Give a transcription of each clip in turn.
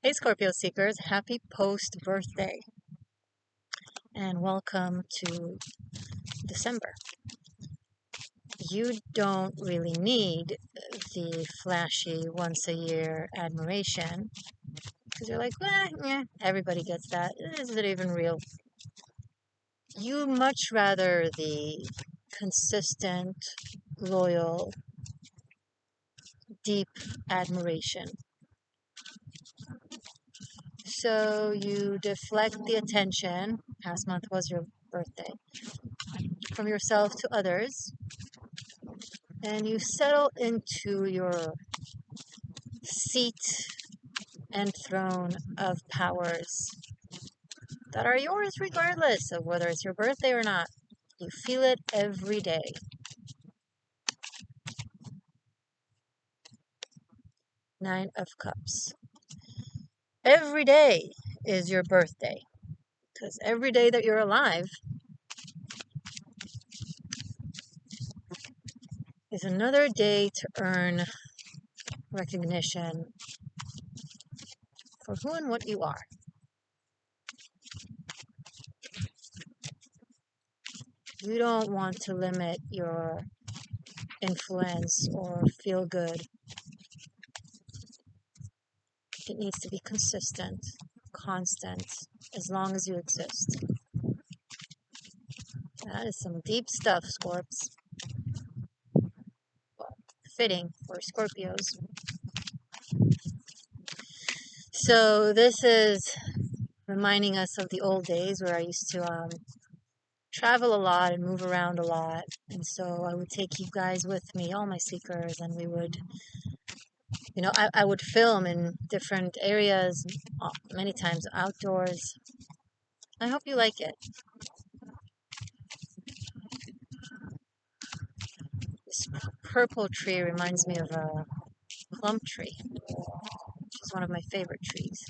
Hey Scorpio seekers, happy post-birthday and welcome to December. You don't really need the flashy once a year admiration because you're like, yeah, everybody gets that. Is it even real? You much rather the consistent, loyal, deep admiration. So you deflect the attention, past month was your birthday, from yourself to others, and you settle into your seat and throne of powers that are yours regardless of whether it's your birthday or not. You feel it every day. Nine of Cups. Every day is your birthday because every day that you're alive is another day to earn recognition for who and what you are. You don't want to limit your influence or feel good. It needs to be consistent, constant, as long as you exist. That is some deep stuff, Scorps. Well, fitting for Scorpios. So this is reminding us of the old days where I used to travel a lot and move around a lot. And so I would take you guys with me, all my seekers, and we would, I would film in different areas, many times outdoors. I hope you like it. This purple tree reminds me of a plum tree, which is one of my favorite trees.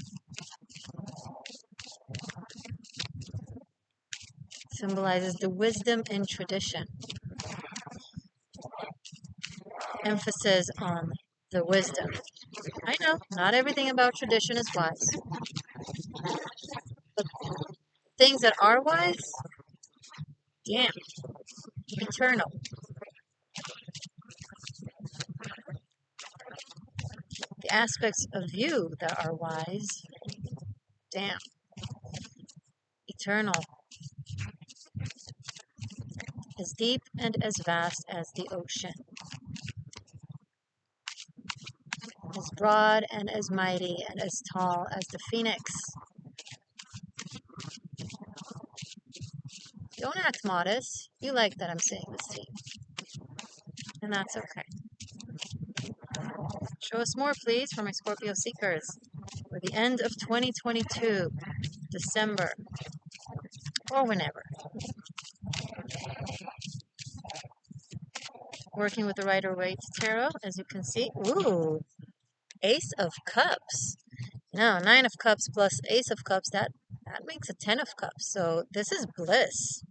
Symbolizes the wisdom and tradition. Emphasis on the wisdom. I know, not everything about tradition is wise. But things that are wise, damn, eternal. The aspects of you that are wise, damn, eternal. As deep and as vast as the ocean. As broad and as mighty and as tall as the phoenix. Don't act modest. You like that I'm saying this to you. And that's okay. Show us more, please, for my Scorpio seekers. For the end of 2022, December, or whenever. Working with the Rider-Waite Tarot, as you can see. Ooh, Ace of Cups. No, Nine of Cups plus Ace of Cups, that makes a 10 of Cups. So this is bliss.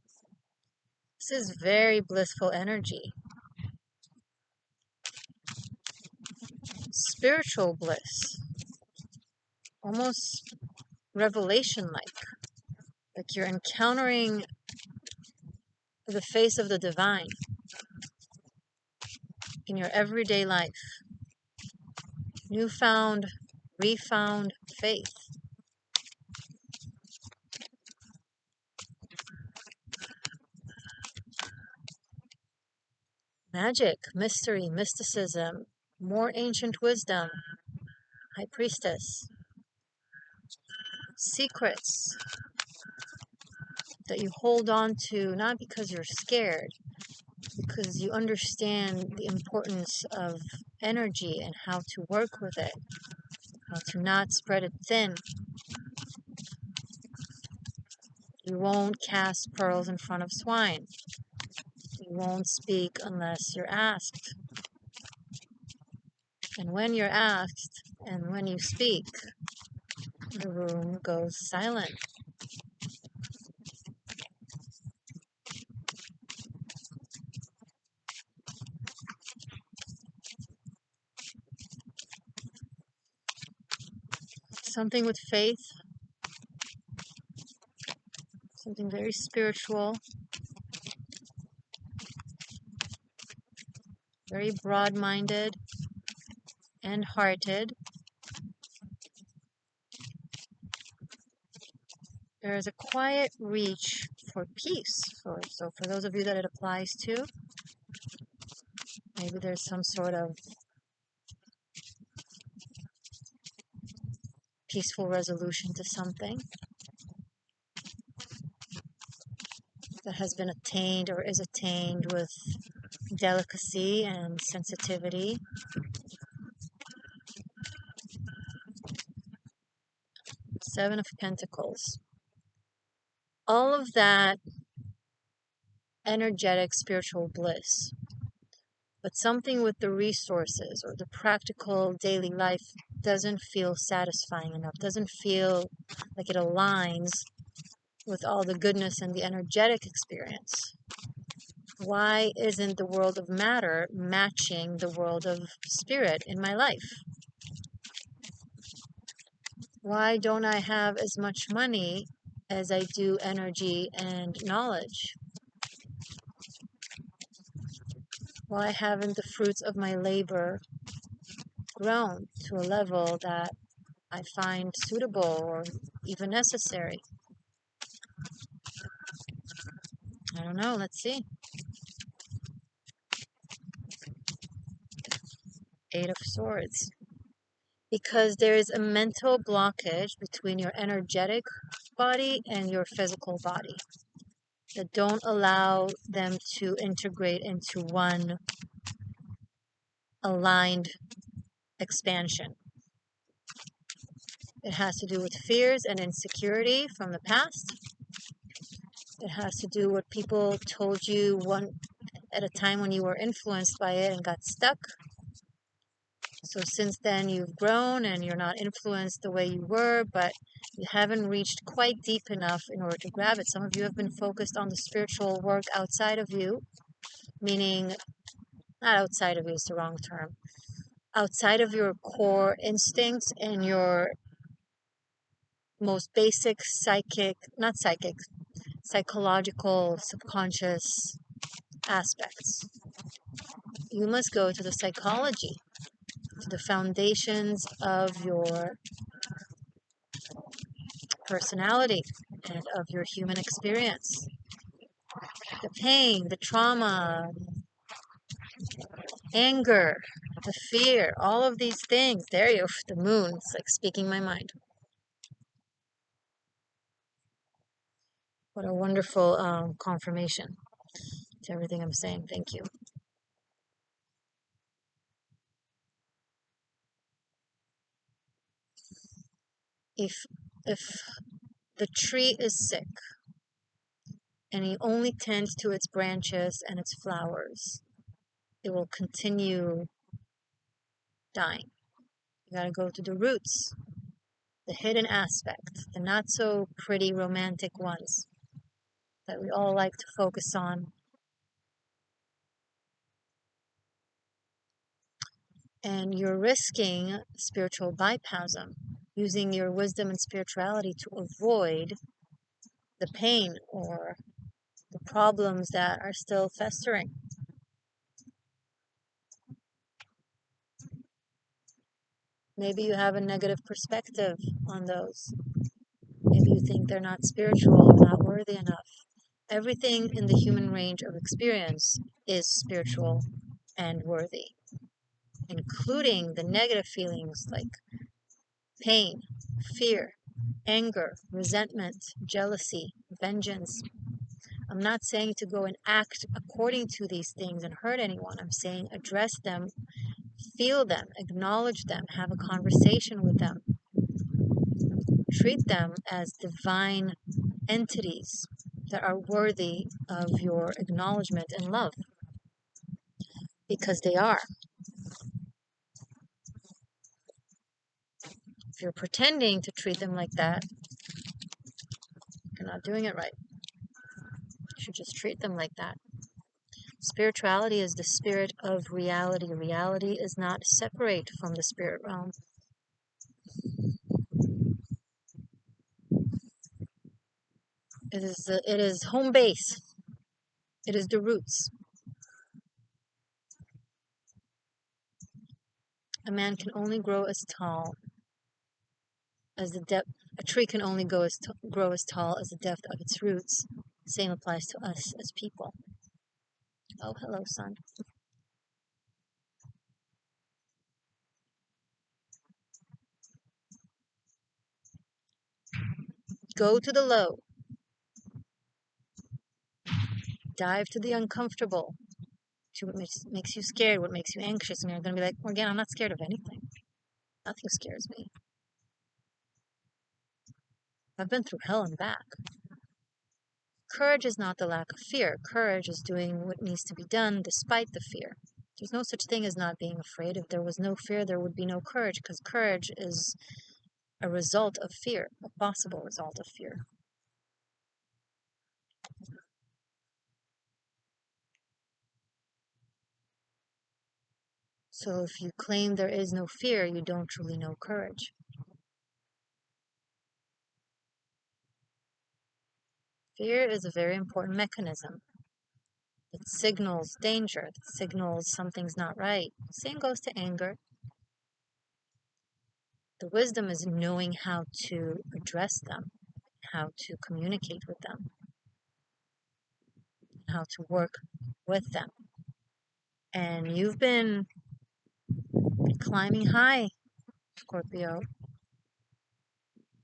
This is very blissful energy. Spiritual bliss. Almost revelation-like. Like you're encountering the face of the divine in your everyday life. Newfound, refound faith. Magic, mystery, mysticism, more ancient wisdom. High Priestess. Secrets that you hold on to not because you're scared, because you understand the importance of energy and how to work with it, how to not spread it thin. You won't cast pearls in front of swine. You won't speak unless you're asked. And when you're asked, and when you speak, the room goes silent. something with faith, something very spiritual, very broad-minded and hearted. There is a quiet reach for peace. So for those of you that it applies to, maybe there's some sort of peaceful resolution to something that has been attained or is attained with delicacy and sensitivity. Seven of Pentacles. All of that energetic spiritual bliss, but something with the resources or the practical daily life doesn't feel satisfying enough, doesn't feel like it aligns with all the goodness and the energetic experience. Why isn't the world of matter matching the world of spirit in my life? Why don't I have as much money as I do energy and knowledge? Why haven't the fruits of my labor grown to a level that I find suitable or even necessary? I don't know. Let's see. Eight of Swords. Because there is a mental blockage between your energetic body and your physical body that don't allow them to integrate into one aligned expansion. It has to do with fears and insecurity from the past. It has to do with people told you one at a time when you were influenced by it and got stuck. So since then you've grown and you're not influenced the way you were, but you haven't reached quite deep enough in order to grab it. Some of you have been focused on the spiritual work outside of you, meaning not outside of you is the wrong term. Outside of your core instincts and your most basic psychological, subconscious aspects. You must go to the psychology, to the foundations of your personality and of your human experience. The pain, the trauma, anger, the fear, all of these things. There you, the moon, it's like speaking my mind. What a wonderful confirmation to everything I'm saying. Thank you. If the tree is sick and you only tend to its branches and its flowers, it will continue dying. You gotta go to the roots, the hidden aspect, the not so pretty romantic ones that we all like to focus on. And you're risking spiritual bypassing, using your wisdom and spirituality to avoid the pain or the problems that are still festering. Maybe you have a negative perspective on those. Maybe you think they're not spiritual or not worthy enough. Everything in the human range of experience is spiritual and worthy, including the negative feelings like pain, fear, anger, resentment, jealousy, vengeance. I'm not saying to go and act according to these things and hurt anyone. I'm saying address them, feel them, acknowledge them, have a conversation with them. Treat them as divine entities that are worthy of your acknowledgement and love, because they are. If you're pretending to treat them like that, you're not doing it right. You should just treat them like that. Spirituality is the spirit of reality. Reality is not separate from the spirit realm. It is home base. It is the roots. A man can only grow as tall as the depth. A tree can only grow as tall as the depth of its roots. Same applies to us as people. Oh, hello, son. Go to the low. Dive to the uncomfortable. To what makes you scared, what makes you anxious, and you're going to be like, Morgainne, I'm not scared of anything. Nothing scares me. I've been through hell and back. Courage is not the lack of fear. Courage is doing what needs to be done despite the fear. There's no such thing as not being afraid. If there was no fear, there would be no courage, because courage is a result of fear, a possible result of fear. So if you claim there is no fear, you don't truly know courage. Fear is a very important mechanism. It signals danger. It signals something's not right. Same goes to anger. The wisdom is knowing how to address them, how to communicate with them, how to work with them. And you've been climbing high, Scorpio,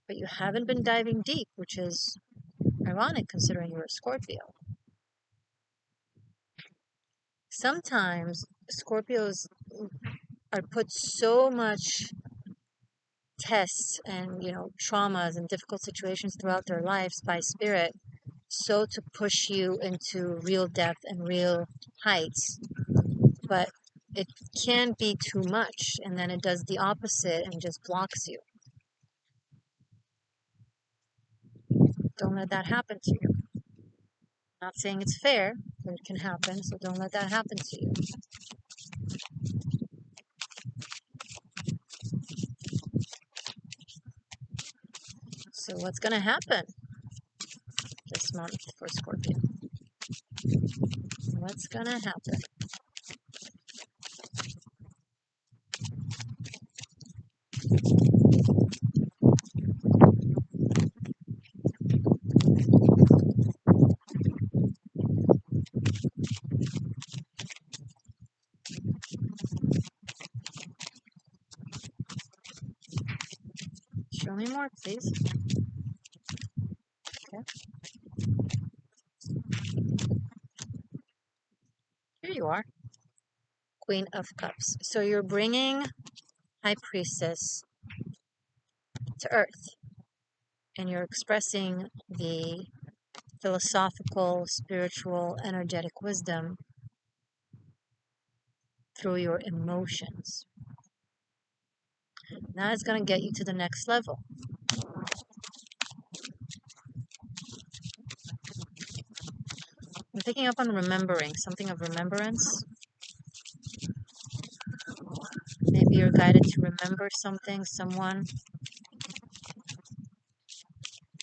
but you haven't been diving deep, which is ironic considering you're a Scorpio. Sometimes Scorpios are put so much tests and traumas and difficult situations throughout their lives by spirit, so to push you into real depth and real heights, but it can be too much, and then it does the opposite and just blocks you. Don't let that happen to you. I'm not saying it's fair, but it can happen, so don't let that happen to you. So what's going to happen this month for Scorpio? What's going to happen? Show me more, please. Okay. Here you are. Queen of Cups. So you're bringing High Priestess to Earth, and you're expressing the philosophical, spiritual, energetic wisdom through your emotions. That is going to get you to the next level. I'm picking up on remembering, something of remembrance. Maybe you're guided to remember something, someone,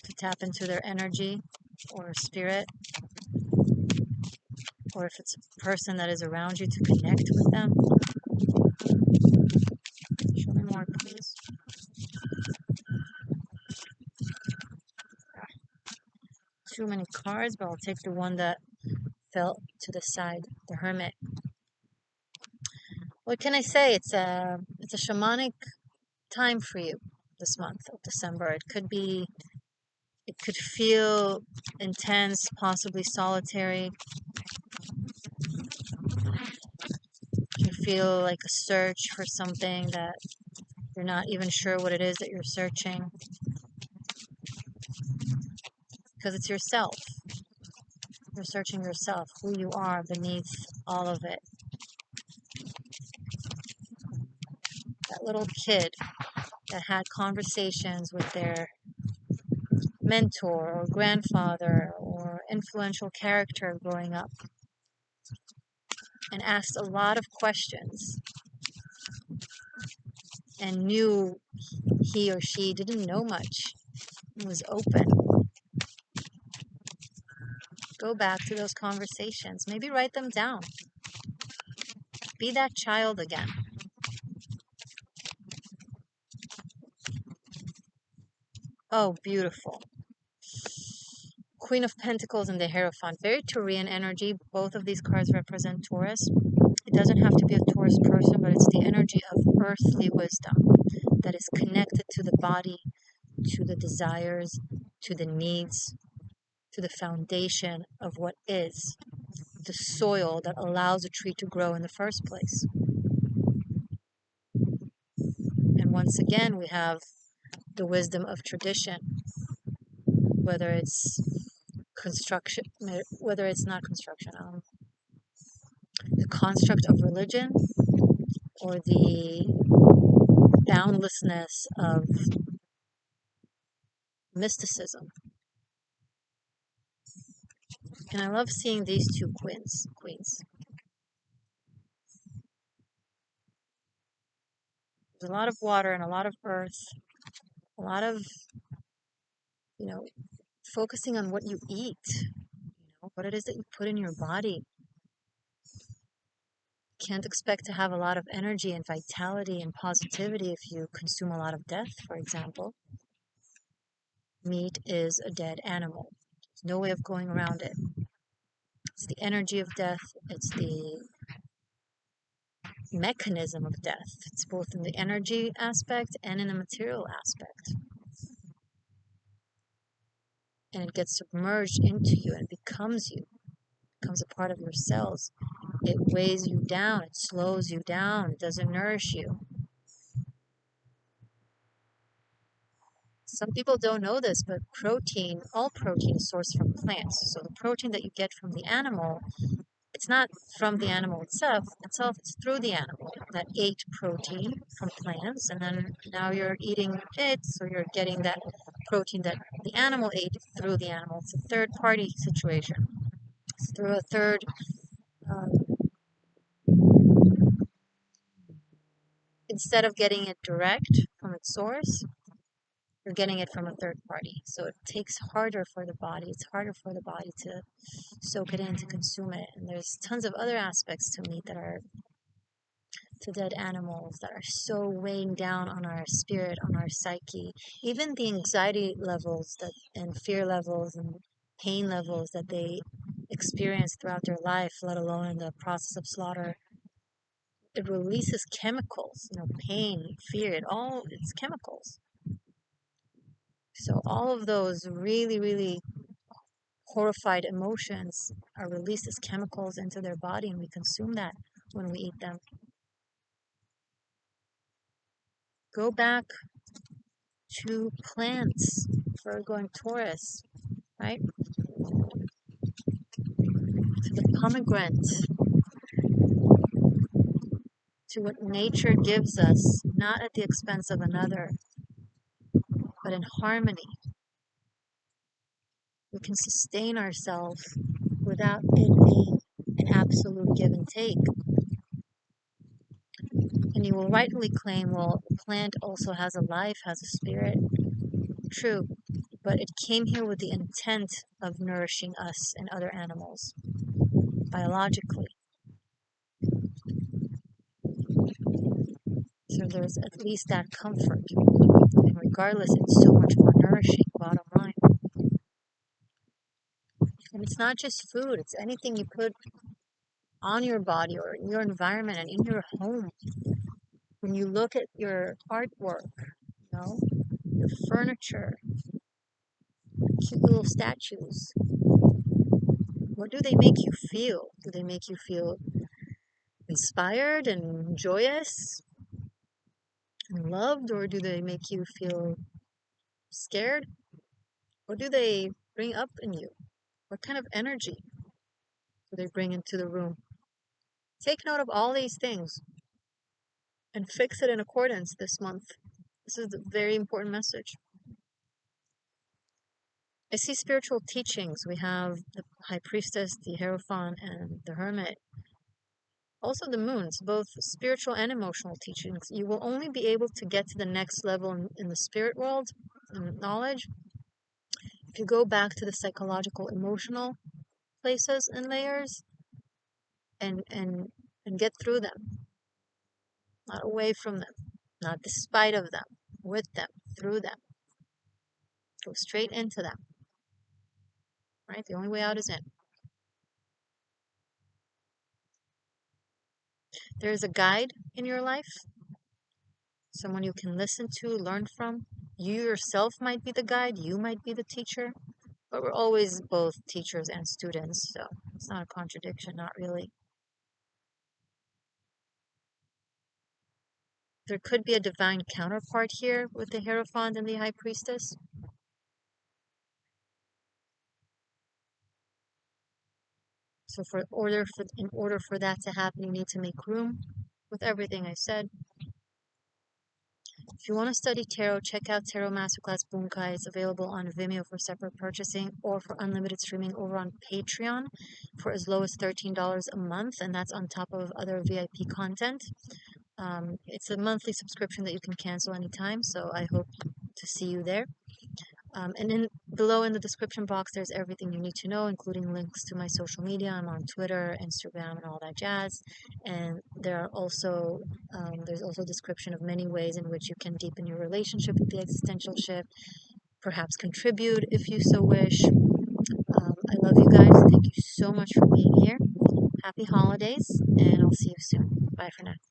to tap into their energy or spirit, or if it's a person that is around you, to connect with them. Show me more, please. Too many cards, but I'll take the one that fell to the side, the Hermit. What can I say? It's a shamanic time for you this month of December. It could feel intense, possibly solitary. You feel like a search for something that you're not even sure what it is that you're searching. Because it's yourself. You're searching yourself, who you are beneath all of it. That little kid that had conversations with their mentor or grandfather or influential character growing up and asked a lot of questions and knew he or she didn't know much and was open. Go back to those conversations. Maybe write them down. Be that child again. Oh, beautiful. Queen of Pentacles and the Hierophant. Very Taurian energy. Both of these cards represent Taurus. It doesn't have to be a Taurus person, but it's the energy of earthly wisdom that is connected to the body, to the desires, to the needs, to the foundation of what is, the soil that allows a tree to grow in the first place. And once again, we have the wisdom of tradition, whether it's construction, whether it's not construction, the construct of religion or the boundlessness of mysticism. And I love seeing these two queens. There's a lot of water and a lot of earth, a lot of, focusing on what you eat, what it is that you put in your body. Can't expect to have a lot of energy and vitality and positivity if you consume a lot of death, for example. Meat is a dead animal. There's no way of going around it. It's the energy of death. It's the mechanism of death. It's both in the energy aspect and in the material aspect. And it gets submerged into you and becomes you. It becomes a part of your cells. It weighs you down. It slows you down. It doesn't nourish you. Some people don't know this, but all protein is sourced from plants. So the protein that you get from the animal, it's not from the animal itself, it's through the animal that ate protein from plants, and then now you're eating it, so you're getting that protein that the animal ate through the animal. It's a third-party situation. It's through a third, instead of getting it direct from its source, you're getting it from a third party. So it takes harder for the body. It's harder for the body to soak it in, to consume it. And there's tons of other aspects to meat that are to dead animals that are so weighing down on our spirit, on our psyche. Even the anxiety levels and fear levels and pain levels that they experience throughout their life, let alone in the process of slaughter. It releases chemicals, pain, fear, it's chemicals. So all of those really, really horrified emotions are released as chemicals into their body, and we consume that when we eat them. Go back to plants, Virgo and Taurus, right? To the pomegranate, to what nature gives us, not at the expense of another, but in harmony. We can sustain ourselves without it being an absolute give and take. And you will rightly claim, well, the plant also has a life, has a spirit. True, but it came here with the intent of nourishing us and other animals, biologically. So there's at least that comfort. And regardless, it's so much more nourishing, bottom line. And it's not just food, it's anything you put on your body or in your environment and in your home. When you look at your artwork, your furniture, cute little statues, what do they make you feel? Do they make you feel inspired and joyous and loved, or do they make you feel scared? What do they bring up in you? What kind of energy do they bring into the room? Take note of all these things and fix it in accordance this month. This is a very important message. I see spiritual teachings. We have the High Priestess, the Hierophant, and the Hermit. Also the moons, both spiritual and emotional teachings. You will only be able to get to the next level in the spirit world, in knowledge, if you go back to the psychological, emotional places and layers and get through them, not away from them, not despite of them, with them, through them. Go straight into them, right? The only way out is in. There's a guide in your life, someone you can listen to, learn from. You yourself might be the guide, you might be the teacher, but we're always both teachers and students, so it's not a contradiction, not really. There could be a divine counterpart here with the Hierophant and the High Priestess. So in order for that to happen, you need to make room with everything I said. If you want to study tarot, check out Tarot Masterclass Bunkai. It's available on Vimeo for separate purchasing or for unlimited streaming over on Patreon for as low as $13 a month, and that's on top of other VIP content. It's a monthly subscription that you can cancel anytime, so I hope to see you there. And below in the description box, there's everything you need to know, including links to my social media. I'm on Twitter, Instagram, and all that jazz. And there's also a description of many ways in which you can deepen your relationship with the existential shift, perhaps contribute if you so wish. I love you guys. Thank you so much for being here. Happy holidays, and I'll see you soon. Bye for now.